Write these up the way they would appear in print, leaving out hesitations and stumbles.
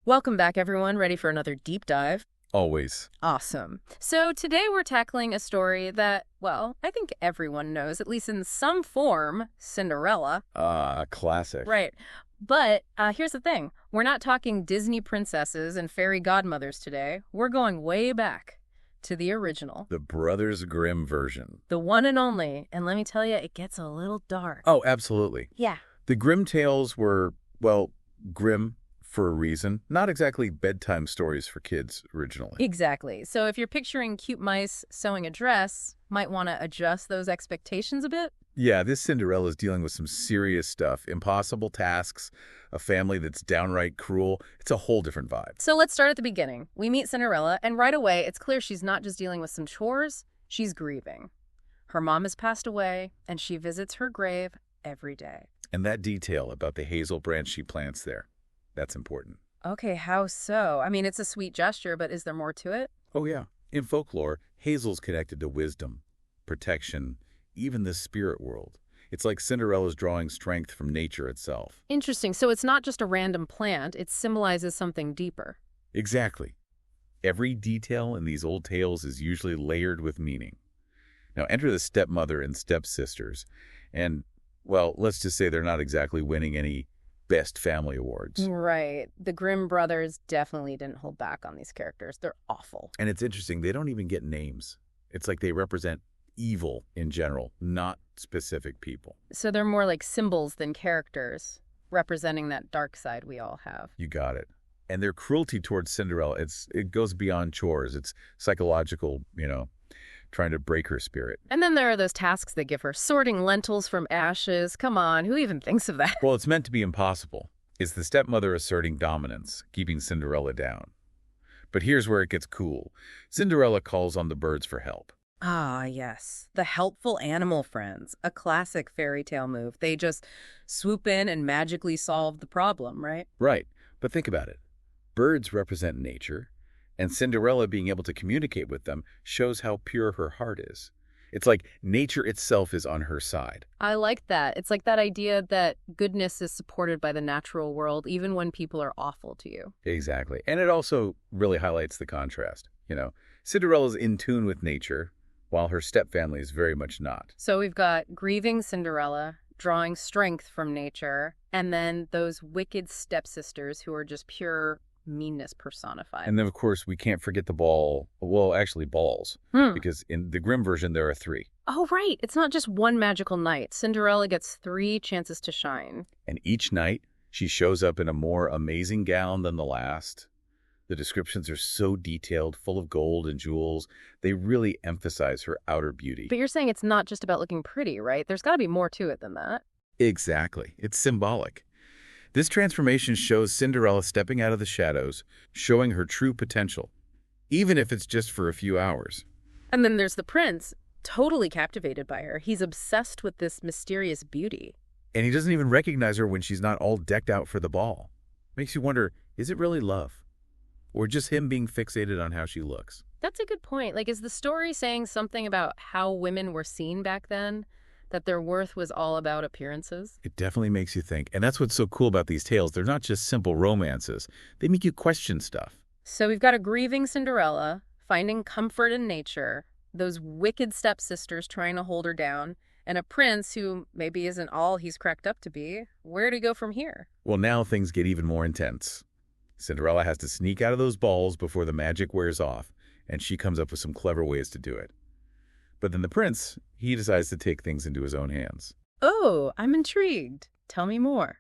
Welcome back, everyone. Ready for another deep dive? Always. Awesome. So today we're tackling a story that, well, I think everyone knows, at least in some form, Cinderella. Classic. Right. But here's the thing. We're not talking Disney princesses and fairy godmothers today. We're going way back to the original. The Brothers Grimm version. The one and only. And let me tell you, it gets a little dark. Oh, absolutely. Yeah. The Grimm tales were, well, grim for a reason. Not exactly bedtime stories for kids originally. Exactly. So if you're picturing cute mice sewing a dress, might want to adjust those expectations a bit. Yeah, this Cinderella is dealing with some serious stuff. Impossible tasks, a family that's downright cruel. It's a whole different vibe. So let's start at the beginning. We meet Cinderella, and right away, it's clear she's not just dealing with some chores, she's grieving. Her mom has passed away, and she visits her grave every day. And that detail about the hazel branch she plants there, that's important. Okay, how so? I mean, it's a sweet gesture, but is there more to it? Oh, yeah. In folklore, hazel's connected to wisdom, protection, even the spirit world. It's like Cinderella's drawing strength from nature itself. Interesting. So it's not just a random plant, it symbolizes something deeper. Exactly. Every detail in these old tales is usually layered with meaning. Now enter the stepmother and stepsisters, and, well, let's just say they're not exactly winning any Best Family Awards. Right. The Grimm brothers definitely didn't hold back on these characters. They're awful. And it's interesting, they don't even get names. It's like they represent evil in general, not specific people. So they're more like symbols than characters, representing that dark side we all have. You got it. And their cruelty towards Cinderella, it goes beyond chores. It's psychological, trying to break her spirit. And then there are those tasks they give her, sorting lentils from ashes. Come on, who even thinks of that? Well, it's meant to be impossible. It's the stepmother asserting dominance, keeping Cinderella down. But here's where it gets cool. Cinderella calls on the birds for help. Ah, yes. The helpful animal friends. A classic fairy tale move. They just swoop in and magically solve the problem, right? Right. But think about it. Birds represent nature, and Cinderella being able to communicate with them shows how pure her heart is. It's like nature itself is on her side. I like that. It's like that idea that goodness is supported by the natural world, even when people are awful to you. Exactly. And it also really highlights the contrast. Cinderella's in tune with nature, while her stepfamily is very much not. So we've got grieving Cinderella, drawing strength from nature, and then those wicked stepsisters who are just pure meanness personified. And then, of course, we can't forget the ball. Well, actually, balls. Because in the Grimm version, there are 3. Oh, right. It's not just one magical night. Cinderella gets 3 chances to shine. And each night, she shows up in a more amazing gown than the last. The descriptions are so detailed, full of gold and jewels. They really emphasize her outer beauty. But you're saying it's not just about looking pretty, right? There's got to be more to it than that. Exactly. It's symbolic. This transformation shows Cinderella stepping out of the shadows, showing her true potential, even if it's just for a few hours. And then there's the prince, totally captivated by her. He's obsessed with this mysterious beauty. And he doesn't even recognize her when she's not all decked out for the ball. Makes you wonder, is it really love? Or just him being fixated on how she looks? That's a good point. Like, is the story saying something about how women were seen back then? That their worth was all about appearances? It definitely makes you think. And that's what's so cool about these tales. They're not just simple romances. They make you question stuff. So we've got a grieving Cinderella, finding comfort in nature, those wicked stepsisters trying to hold her down, and a prince who maybe isn't all he's cracked up to be. Where do you go from here? Well, now things get even more intense. Cinderella has to sneak out of those balls before the magic wears off, and she comes up with some clever ways to do it. But then the prince, he decides to take things into his own hands. Oh, I'm intrigued. Tell me more.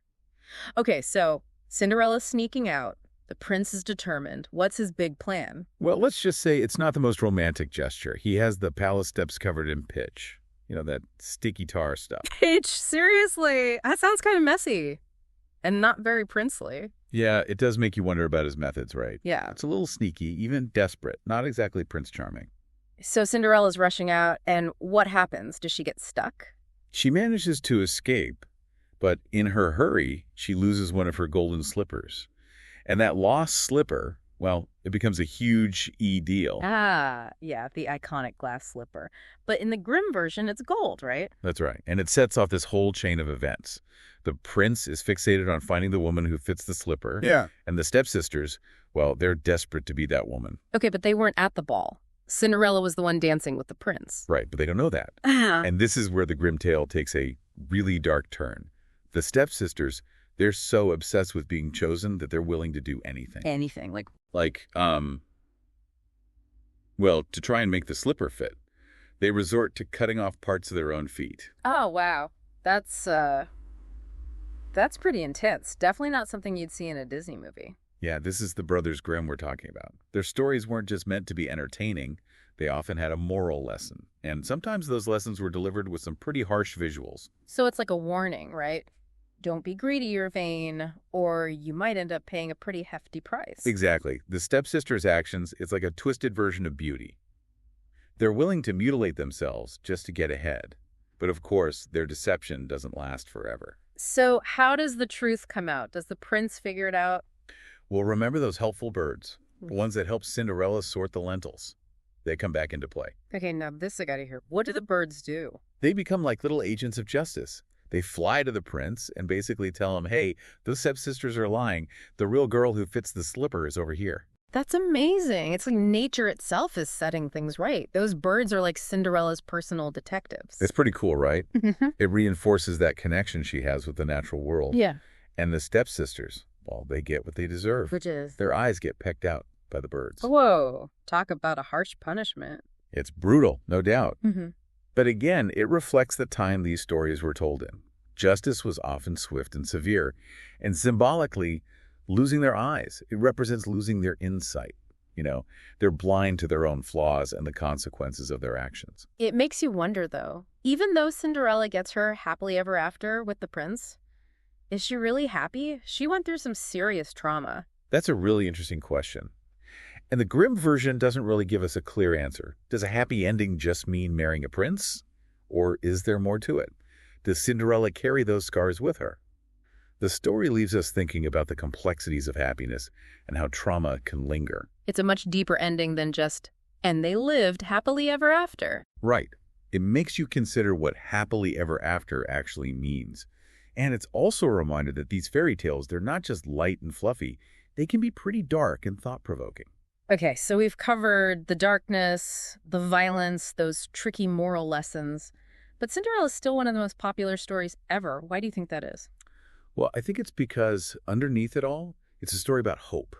Okay, so Cinderella's sneaking out. The prince is determined. What's his big plan? Well, let's just say it's not the most romantic gesture. He has the palace steps covered in pitch. That sticky tar stuff. Pitch? Seriously? That sounds kind of messy. And not very princely. Yeah, it does make you wonder about his methods, right? Yeah. It's a little sneaky, even desperate. Not exactly Prince Charming. So Cinderella's rushing out, and what happens? Does she get stuck? She manages to escape, but in her hurry, she loses one of her golden slippers. And that lost slipper, well, It becomes a huge deal. Ah, yeah, the iconic glass slipper. But in the Grimm version, it's gold, right? That's right. And it sets off this whole chain of events. The prince is fixated on finding the woman who fits the slipper. Yeah. And the stepsisters, well, they're desperate to be that woman. Okay, but they weren't at the ball. Cinderella was the one dancing with the prince. Right, but they don't know that. Ah. And this is where the Grimm tale takes a really dark turn. The stepsisters, they're so obsessed with being chosen that they're willing to do anything. Anything, Well, to try and make the slipper fit, they resort to cutting off parts of their own feet. Oh, wow. That's pretty intense. Definitely not something you'd see in a Disney movie. Yeah, this is the Brothers Grimm we're talking about. Their stories weren't just meant to be entertaining. They often had a moral lesson. And sometimes those lessons were delivered with some pretty harsh visuals. So it's like a warning, right? Don't be greedy or vain, or you might end up paying a pretty hefty price. Exactly. The stepsisters' actions, it's like a twisted version of beauty. They're willing to mutilate themselves just to get ahead. But of course, their deception doesn't last forever. So how does the truth come out? Does the prince figure it out? Well, remember those helpful birds? The ones that help Cinderella sort the lentils. They come back into play. Okay, now this I gotta hear. What do the birds do? They become like little agents of justice. They fly to the prince and basically tell him, hey, those stepsisters are lying. The real girl who fits the slipper is over here. That's amazing. It's like nature itself is setting things right. Those birds are like Cinderella's personal detectives. It's pretty cool, right? It reinforces that connection she has with the natural world. Yeah. And the stepsisters, well, they get what they deserve. Which is? Their eyes get pecked out by the birds. Whoa. Talk about a harsh punishment. It's brutal, no doubt. Mm-hmm. But again, it reflects the time these stories were told in. Justice was often swift and severe, and symbolically, losing their eyes, it represents losing their insight. They're blind to their own flaws and the consequences of their actions. It makes you wonder, though. Even though Cinderella gets her happily ever after with the prince, is she really happy? She went through some serious trauma. That's a really interesting question. And the Grimm version doesn't really give us a clear answer. Does a happy ending just mean marrying a prince? Or is there more to it? Does Cinderella carry those scars with her? The story leaves us thinking about the complexities of happiness and how trauma can linger. It's a much deeper ending than just, and they lived happily ever after. Right. It makes you consider what happily ever after actually means. And it's also a reminder that these fairy tales, they're not just light and fluffy. They can be pretty dark and thought-provoking. Okay, so we've covered the darkness, the violence, those tricky moral lessons. But Cinderella is still one of the most popular stories ever. Why do you think that is? Well, I think it's because underneath it all, it's a story about hope.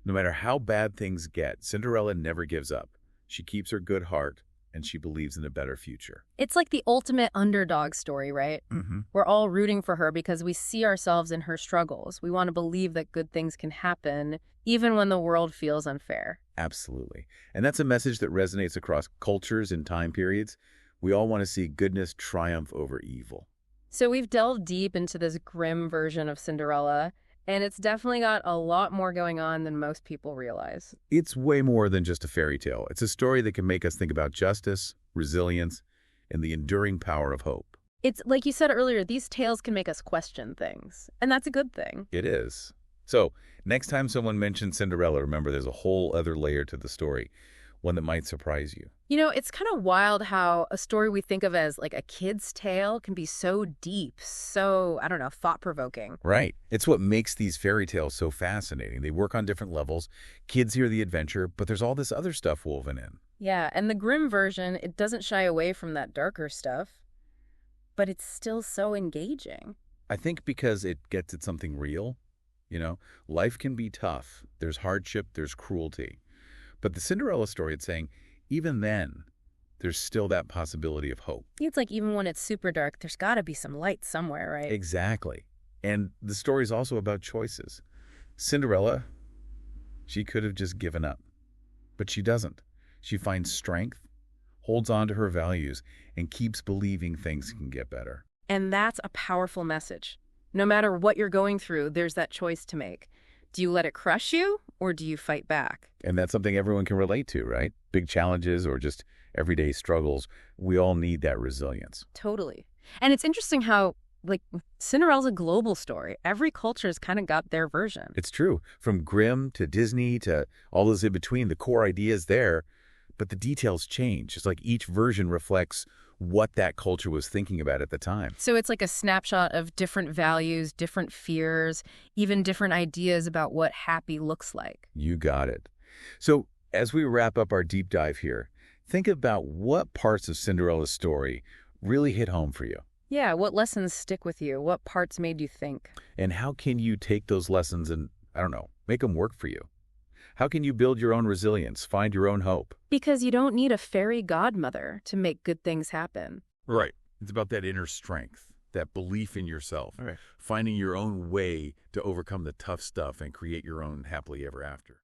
No matter how bad things get, Cinderella never gives up. She keeps her good heart, and she believes in a better future. It's like the ultimate underdog story, right? Mm-hmm. We're all rooting for her because we see ourselves in her struggles. We want to believe that good things can happen, even when the world feels unfair. Absolutely. And that's a message that resonates across cultures and time periods. We all want to see goodness triumph over evil. So we've delved deep into this grim version of Cinderella, and it's definitely got a lot more going on than most people realize. It's way more than just a fairy tale. It's a story that can make us think about justice, resilience, and the enduring power of hope. It's like you said earlier, these tales can make us question things, and that's a good thing. It is. So, next time someone mentions Cinderella, remember there's a whole other layer to the story, one that might surprise you. It's kind of wild how a story we think of as like a kid's tale can be so deep, so, thought-provoking. Right. It's what makes these fairy tales so fascinating. They work on different levels. Kids hear the adventure, but there's all this other stuff woven in. Yeah, and the Grimm version, it doesn't shy away from that darker stuff, but it's still so engaging. I think because it gets at something real. Life can be tough. There's hardship, there's cruelty. But the Cinderella story, it's saying, even then, there's still that possibility of hope. It's like even when it's super dark, there's got to be some light somewhere, right? Exactly. And the story is also about choices. Cinderella, she could have just given up. But she doesn't. She finds strength, holds on to her values, and keeps believing things can get better. And that's a powerful message. No matter what you're going through, there's that choice to make. Do you let it crush you, or do you fight back? And that's something everyone can relate to, right? Big challenges or just everyday struggles. We all need that resilience. Totally. And it's interesting how Like, Cinderella's a global story. Every culture's kind of got their version. It's true. From Grimm to Disney to all those in between, the core idea is there, but the details change. It's like each version reflects what that culture was thinking about at the time. So it's like a snapshot of different values, different fears, even different ideas about what happy looks like. You got it. So as we wrap up our deep dive here, think about what parts of Cinderella's story really hit home for you. Yeah, what lessons stick with you? What parts made you think? And how can you take those lessons and, I don't know, make them work for you? How can you build your own resilience, find your own hope? Because you don't need a fairy godmother to make good things happen. Right. It's about that inner strength, that belief in yourself, finding your own way to overcome the tough stuff and create your own happily ever after.